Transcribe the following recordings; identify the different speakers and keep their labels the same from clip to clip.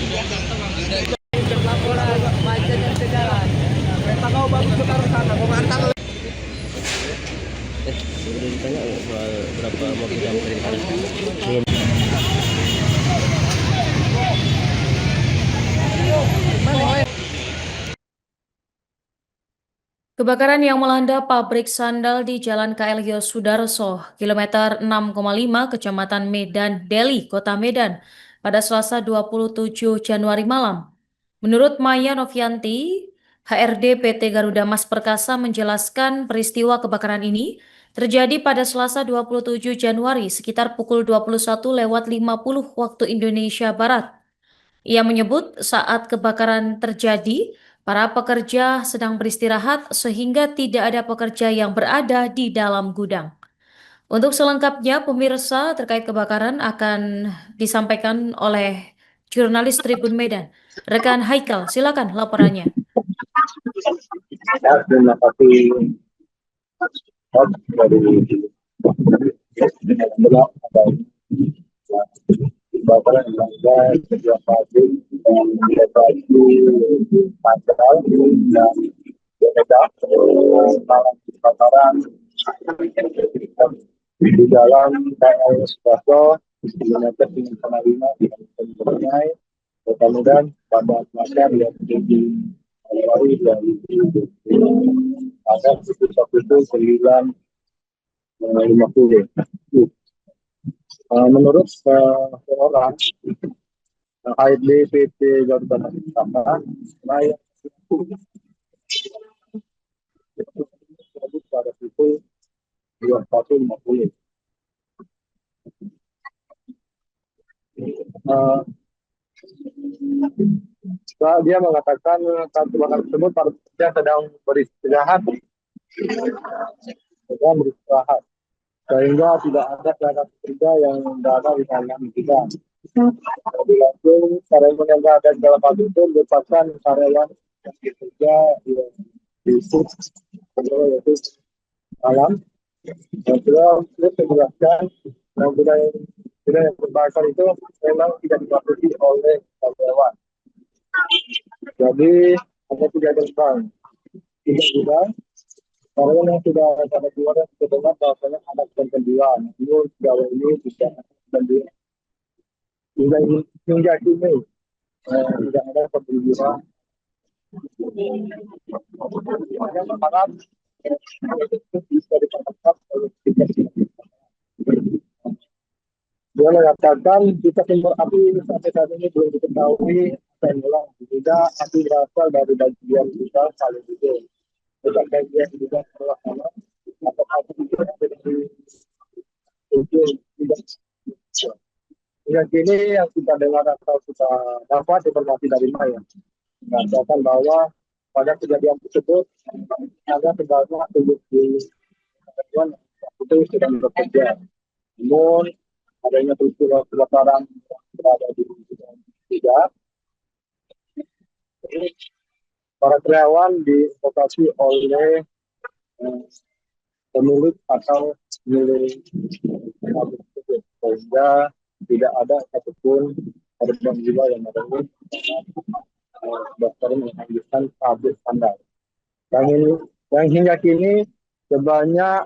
Speaker 1: Laporan macet dan jalan. Kereta kau bagus ke arah sana, mau ngantar.
Speaker 2: Udah ditanya berapa mobil yang belum.
Speaker 3: Kebakaran yang melanda pabrik sandal di Jalan KL Yosudarso, kilometer 6,5, Kecamatan Medan, Deli, Kota Medan, pada Selasa 27 Januari malam. Menurut Maya Novianti, HRD PT Garuda Mas Perkasa menjelaskan peristiwa kebakaran ini terjadi pada Selasa 27 Januari sekitar pukul 21.50 waktu Indonesia Barat. Ia menyebut saat kebakaran terjadi, para pekerja sedang beristirahat sehingga tidak ada pekerja yang berada di dalam gudang. Untuk selengkapnya, pemirsa terkait kebakaran akan disampaikan oleh jurnalis Tribun Medan. Rekan Haikal, silakan laporannya.
Speaker 4: Terima kasih kebakaran yang melanda sebuah pabrik yang beroperasi sandal dan beredar malam kebakaran di dalam KL Yosudarso kilometer 5,5 di Kabupaten Kota Medan pada Selasa 27 Januari 2020 pada pukul 9.50. Menurut seorang HRD PT Garuda Mas Perkasa, pada pukul 21.50. Dia mengatakan saat kebakaran tersebut para pekerja sedang beristirahat, sehingga tidak ada tenaga kerja yang berada di dalam gudang. Langsung karyawan yang berada di dalam pabrik itu merupakan karyawan yang bekerja di yaitu alam. Dan sudah menjelaskan gudang yang terbakar itu memang tidak dimasuki oleh karyawan. Jadi hanya 3 gerbang, 3 gudang. Karyawan yang sudah ada keluar terdengar bahwasanya ada kecanduan. Namun sejauh ini tidak ada kecanduan. Hingga kini tidak ada kecanduan. Yang berharap bisa ditangkap oleh dia mengatakan jika sumber api sampai saat ini belum diketahui dan ulang tidak api berasal dari bagian kita saling itu. Tidak bagian juga terlaksana atau api itu dari ujung tidak. Hingga kini yang kita dengar atau kita dapat informasi dari Maya mengatakan bahwa pada kejadian tersebut ada sebanyak 7 karyawan itu sedang bekerja. Namun adanya peristiwa kebakaran berada di tidak. Para karyawan dievakuasi oleh pemilik atau milik pabrik tersebut, sehingga tidak ada satupun korban jiwa yang ada di kebakaran yang menghancurkan pabrik sandal. Yang hingga kini sebanyak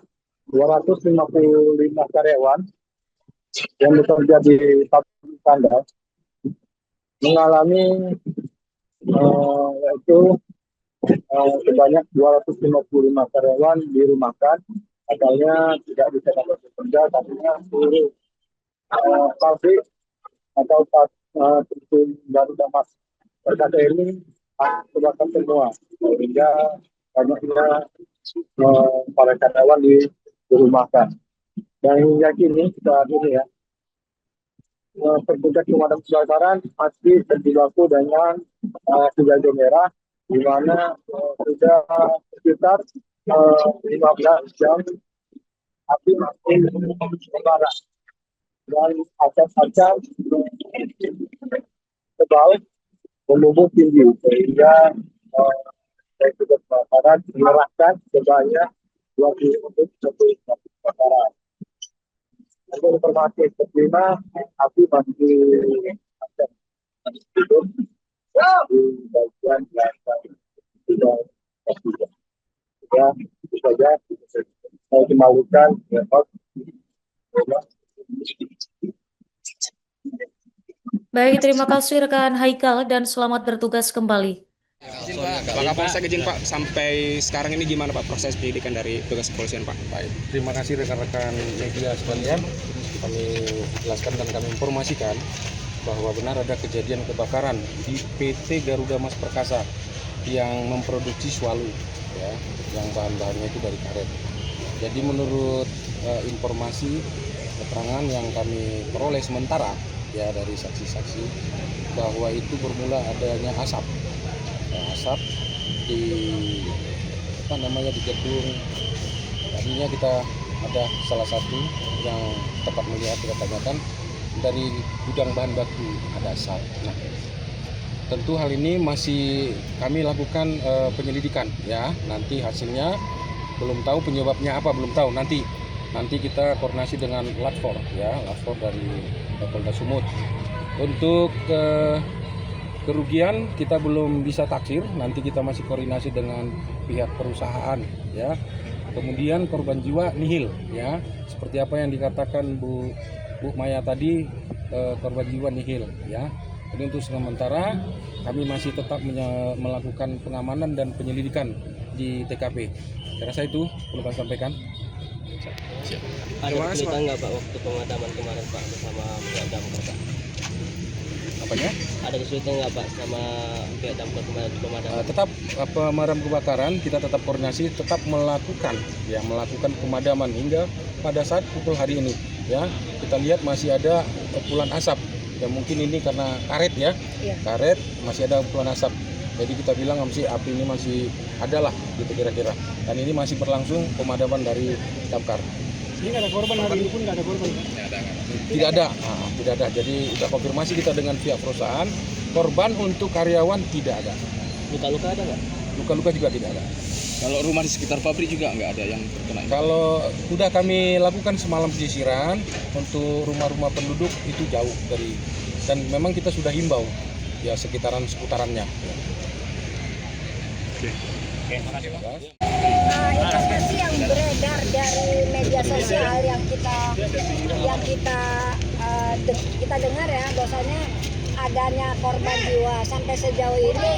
Speaker 4: 255 karyawan yang bekerja di pabrik sandal mengalami yaitu sebanyak 255 karyawan dirumahkan, asalnya tidak bisa dapat bekerja karena seluruh pabrik atau Garuda Mas Perkasa ini terbakar semua, sehingga banyaknya para karyawan dirumahkan. Dan hingga kini saat ini ya, petugas pemadam kebakaran masih berjibaku dengan sejajar merah, di mana sudah sekitar 15 jam api masih membara dan asap-asap tebal membumbung tinggi, sehingga petugas kebakaran mengerahkan sebanyak 20 unit mobil kebakaran. Untuk informasi kelima, api masih hidup dan tidak tidak. Ya, itu saja. Saya kembalikan rekod.
Speaker 3: Baik, terima kasih rekan Haikal dan selamat bertugas kembali.
Speaker 5: Izin Pak, Pak Kapolsek izin Pak, sampai sekarang ini gimana Pak proses penyidikan dari petugas kepolisian Pak?
Speaker 6: Baik, terima kasih rekan-rekan media sekalian. Kami jelaskan dan kami informasikan bahwa benar ada kejadian kebakaran di PT Garuda Mas Perkasa yang memproduksi Swalu, ya, yang bahan-bahannya itu dari karet. Jadi menurut informasi keterangan yang kami peroleh sementara, ya, dari saksi-saksi, bahwa itu bermula adanya asap di di gedung. Tadinya kita ada salah satu yang tepat melihat, kita tanyakan dari gudang bahan baku ada asap. Nah, tentu hal ini masih kami lakukan penyelidikan, ya. Nanti hasilnya belum tahu penyebabnya apa, belum tahu. Nanti kita koordinasi dengan Latfor, ya, Latfor dari Polda Sumut. Untuk kerugian kita belum bisa taksir, nanti kita masih koordinasi dengan pihak perusahaan, ya. Kemudian korban jiwa nihil, ya. Seperti apa yang dikatakan Bu Maya tadi, korban jiwa nihil, ya. Jadi untuk sementara kami masih tetap melakukan pengamanan dan penyelidikan di TKP. Saya rasa itu perlu kami sampaikan.
Speaker 2: Ada kesulitan nggak Pak waktu pemadaman kemarin Pak bersama pihak damkar Pak?
Speaker 6: Apanya?
Speaker 2: Ada kesulitan nggak Pak sama pihak damkar pemadaman?
Speaker 6: Tetap pemadam kebakaran kita tetap koordinasi, tetap melakukan pemadaman hingga pada saat pukul hari ini, ya. Kita lihat masih ada kepulan asap. Ya mungkin ini karena karet, ya. Karet masih ada kepulan asap. Jadi kita bilang api ini masih ada lah gitu kira-kira. Dan ini masih berlangsung pemadaman dari damkar.
Speaker 1: Ini nggak ada korban hari ini pun nggak ada korban.
Speaker 6: Tidak ada. Jadi kita konfirmasi kita dengan pihak perusahaan, korban untuk karyawan tidak ada.
Speaker 2: Luka-luka ada nggak?
Speaker 6: Luka-luka juga tidak ada.
Speaker 5: Kalau rumah di sekitar pabrik juga nggak ada yang terkena?
Speaker 6: Kalau sudah kami lakukan semalam penyisiran untuk rumah-rumah penduduk itu jauh dari, dan memang kita sudah himbau, ya, seputarannya.
Speaker 7: Informasi yang beredar dari media sosial yang kita dengar, ya, bahwasanya adanya korban jiwa. Sampai sejauh ini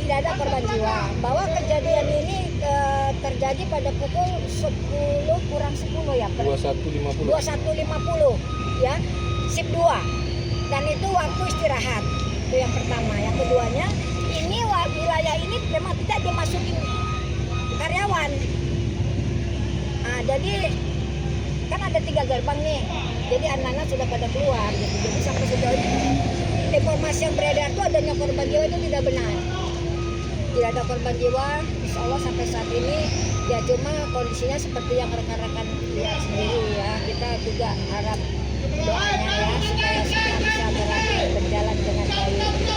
Speaker 7: tidak ada korban jiwa. Bahwa kejadian ini terjadi pada pukul 10 kurang 10, ya, 21.50, ya, shift 2, dan itu waktu istirahat. Itu yang pertama. Yang keduanya, ini wilayah ini memang tidak dimasukin karyawan. Nah, jadi kan ada 3 gerbang nih, jadi anak-anak sudah pada keluar gitu. Jadi sampai sejauh ini informasi yang beredar itu adanya korban jiwa itu tidak benar. Tidak ada korban jiwa, insya Allah sampai saat ini, ya, cuma kondisinya seperti yang rekan-rekan lihat sendiri, ya. Kita juga harap doanya, ya, supaya semua bisa berjalan dengan baik gitu.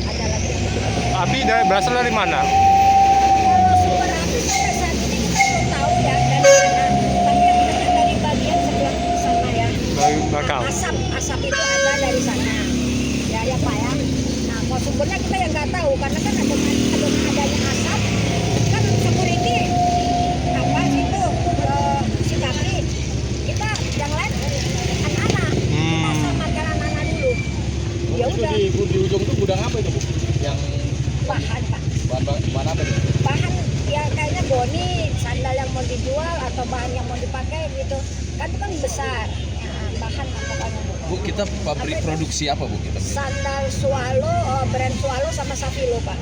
Speaker 7: Ada lagi yang
Speaker 6: Api berasal dari mana?
Speaker 7: kalau sumber api sampai saat ini kita belum tahu, ya, dari mana. Tapi yang terlihat dari bagian sebelah sana, ya. Asap itu ada dari sana, ya Pak, ya. Nah, kalau sumbernya kita yang nggak tahu, karena kan adanya asap, kan security apa itu si kaki kita yang lain anak-anak, kita selamatkan anak-anak dulu. Ya udah.
Speaker 5: Di ujung itu gudang apa itu Bu? Yang
Speaker 7: Bahan Pak.
Speaker 5: bahan apa itu?
Speaker 7: Bahan ya kayaknya boni, sandal yang mau dijual atau bahan yang mau dipakai gitu. Kan itu kan besar. Nah, bahan apa-apanya Bu.
Speaker 5: Bu, kita pabrik produksi apa Bu kita?
Speaker 7: Sandal Swallow, brand Swallow sama Safilo Pak.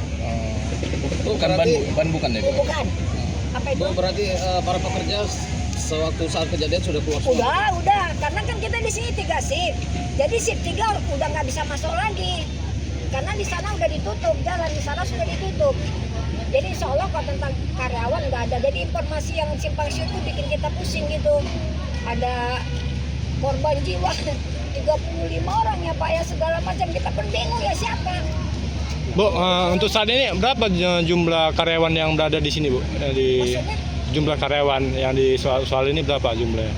Speaker 5: Bukan ban bukan ya Bu?
Speaker 7: Bukan. Apa itu?
Speaker 2: Berarti para pekerja saat kejadian sudah keluar semua?
Speaker 7: Udah. Karena kan kita di sini 3 shift. Jadi shift 3 udah nggak bisa masuk lagi. Karena di sana udah ditutup, jalan di sana sudah ditutup. Jadi insya Allah kalau tentang karyawan nggak ada. Jadi informasi yang simpang siur itu bikin kita pusing gitu. Ada korban jiwa 35 orang, ya Pak, ya, segala macam. Kita pun bingung, ya, siapa.
Speaker 8: Bu, untuk saat ini berapa jumlah karyawan yang berada di sini, Bu?
Speaker 7: Maksudnya?
Speaker 8: Jumlah karyawan yang di soal ini berapa jumlahnya?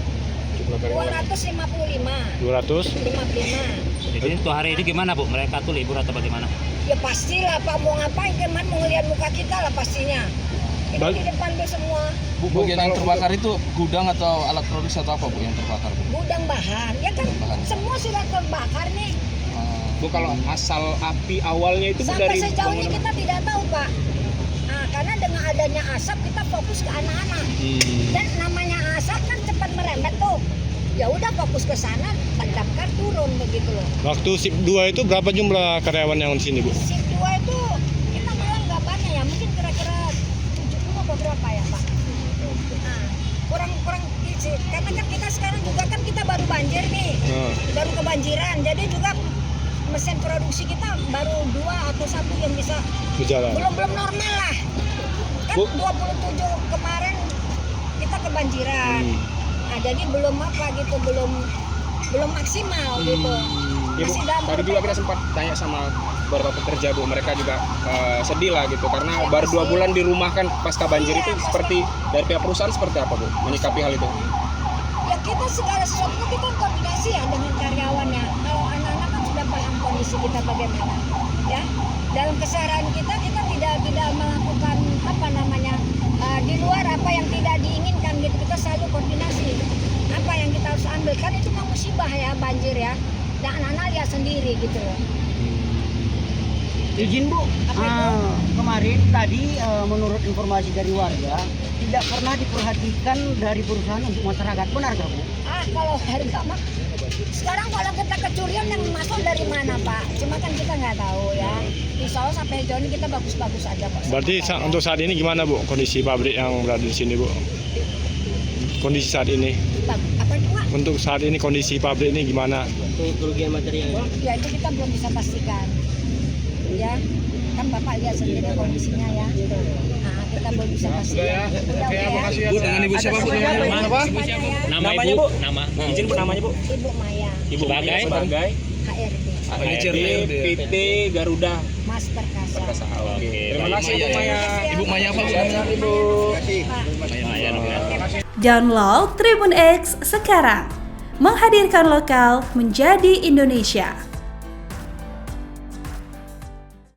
Speaker 7: 255.
Speaker 8: 200?
Speaker 7: 55.
Speaker 9: Jadi untuk hari ini gimana Bu? Mereka tuh libur atau bagaimana?
Speaker 7: Ya pastilah Pak, mau ngapain Keman mau ngeliat muka kita lah pastinya. Itu di depan tuh semua.
Speaker 6: Bu, bagian yang terbakar itu gudang atau alat produksi atau apa Bu yang terbakar Bu?
Speaker 7: Gudang bahan, ya kan semua sudah terbakar nih.
Speaker 5: Bu, kalau asal api awalnya itu Bu,
Speaker 7: Sampai
Speaker 5: dari
Speaker 7: sejauh ini kita tidak tahu Pak. Nah, karena dengan adanya asap kita fokus ke anak-anak. Dan namanya asap kan cepat merembet tuh. Ya udah fokus ke sana, damkar turun begitu loh.
Speaker 8: Waktu SIP 2 itu berapa jumlah karyawan yang di sini Bu?
Speaker 7: Shift 2 itu kita malah nggak banyak ya, mungkin kira-kira 70 atau berapa ya Pak? Nah, kurang karena kan kita sekarang juga kan kita baru banjir nih, baru kebanjiran, jadi juga mesin produksi kita baru 2 atau 1 yang bisa
Speaker 8: Berjalan.
Speaker 7: belum normal lah. Kan 27 kemarin kita kebanjiran. Nah, jadi belum apa gitu, belum maksimal gitu.
Speaker 5: Ya, Bu,
Speaker 7: Masih dalam
Speaker 5: tadi juga kita sempat tanya sama beberapa pekerja Bu, mereka juga sedih lah gitu karena baru 2 bulan dirumahkan pasca banjir itu seperti dari pihak perusahaan seperti apa Bu menyikapi hal itu?
Speaker 7: Ya kita segala sesuatu kita koordinasi ya dengan karyawannya. Kalau anak-anak kan sudah paham kondisi kita bagaimana, ya. Dalam keseharian kita tidak melakukan apa namanya di luar apa yang tidak diinginkan gitu. Kita selalu koordinasi. Apa yang kita harus ambil kan itu kan musibah ya banjir ya. Dan anak-anak lihat sendiri gitu loh.
Speaker 1: Izin Bu, kemarin tadi menurut informasi dari warga tidak pernah diperhatikan dari perusahaan untuk masyarakat, benar nggak Bu?
Speaker 7: Kalau harga mah sekarang kalau kita kecurian yang masuk dari mana Pak? Cuma kan kita nggak tahu ya. Insya Allah sampai sejauh ini kita bagus-bagus aja Pak.
Speaker 8: Berarti untuk saat ini gimana Bu kondisi pabrik yang berada di sini Bu? Kondisi saat ini?
Speaker 7: Apa itu Pak?
Speaker 8: Untuk saat ini kondisi pabrik ini gimana?
Speaker 2: Untuk kerugian material.
Speaker 7: Ya itu kita belum bisa pastikan. Ya, kan Bapak lihat sendiri kondisinya ya. Nah, kita belum bisa pastikan. Udah ya.
Speaker 5: Bu, dengan Ibu siapa Bu?
Speaker 7: Nama apa?
Speaker 2: Namanya Bu? Nama. Izin Bu namanya Bu?
Speaker 7: Ibu Maya,
Speaker 2: Ibu sebagai
Speaker 7: HRD,
Speaker 5: PT Garuda
Speaker 7: Master Kasa.
Speaker 5: Oke. Terima kasih Bu Maya.
Speaker 7: Ibu Maya apa Bu? Ibu Pak.
Speaker 9: Download Tribun X sekarang. Menghadirkan lokal menjadi Indonesia.